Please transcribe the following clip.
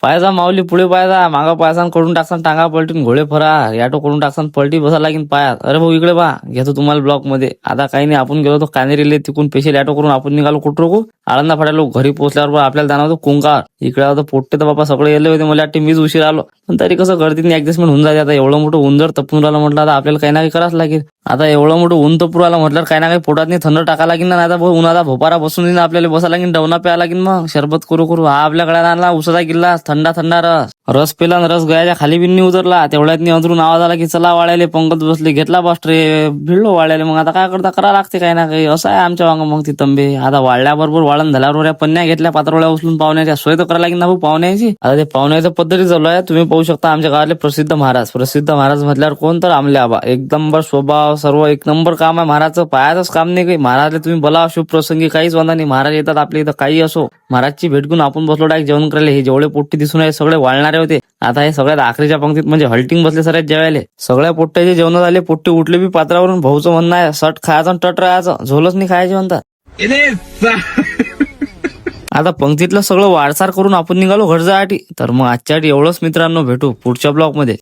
पायजा माऊली पुढे पायजा, मागं पायसान कडून टाकसान टांगा पलटून घोडे फरा, याटो करून टाकसान पलटी बसा लागेल पायात. अरे भाऊ इकडे बा, घेतो तुम्हाला ब्लॉक मध्ये. आता काही नाही, आपण गेलो तो कानेरीले, तिकून पेशल ऑटो करून आपण निघालो कुठं आळंदा फाट्याला. घरी पोहोचल्यावर आपल्याला जाणार होतो कुंकार. इकडे होतं पोट्टे तर बाबा सगळे गेले होते, मला वाटते मीच उशीर आलो. पण तरी कसं गर्दीने ऍडजस्टमेंट होऊन जाते. आता एवढं मोठं ऊन जर तपून राहिलं म्हटलं, आता आपल्याला काही ना काही करावंच लागेल. आता एवढं मोठं ऊन तपून आलं म्हटल्यावर काही ना काही पोटात नाही थंड टाका लागेल ना. आता उन्हाचा भोपारा बसून आपल्याला बसा लागेल, डवना प्यायला लागेल, मग शरबत करू करू. हा आपल्याकडे आणला उसाचा गिल्लास, थंडा थंडा रस पेला, रस गयाच्या खाली बिन्नी उतरला. तेवढ्यात अंदरून आवाज आला की चला वाळ्याले. पंगत बसले, घेतला बास्ट्रे, भिडलो वाळ्याले. मग आता काय करता, करा लागते काही ना काही. असं आहे आमच्या वांग. मग ती तंबे आता वाळल्याबरोबर वाळण झाल्याबरोबर पन्न्या घेतल्या, पातळोळ्या उचलून पाहुण्याच्या सोय तर करायला लागेल ना भाऊ पाहुण्याची. आता ते पाहुण्याच्या पद्धती चालू आहे. तुम्ही पाहू शकता आमच्या गावातले प्रसिद्ध महाराज म्हटल्यावर कोण तर आमले आबा. एक नंबर स्वभाव, सर्व एक नंबर काम आहे महाराजचं. पायाचंच काम नाही काही. महाराजला तुम्ही बोला शुभ प्रसंगी, काहीच वांधा नाही. महाराज येतात आपल्या इथं, काही असो. महाराजची भेट घेऊन आपण बसलो डायरेक्ट जेवण करायला. हे जेवढे पोट्टी दिसून आहे सगळे वाळणारे होते. आता हे सगळ्यात आखरीच्या पंक्तीत म्हणजे हल्टिंग बसले सगळ्यात जेवायले. सगळ्या पोट्ट्याचे जेवण झाले. पोट्टे उठले बी पात्रावरून. भाऊचं म्हणणं आहे सट खायचं आणि टट राहायचं, झोलच नाही खायचे म्हणतात. आता पंक्तीतलं सगळं वारसार करून आपण निघालो घर जायसाठी. तर मग आजच्या एवढंच मित्रांनो, भेटू पुढच्या ब्लॉग मध्ये.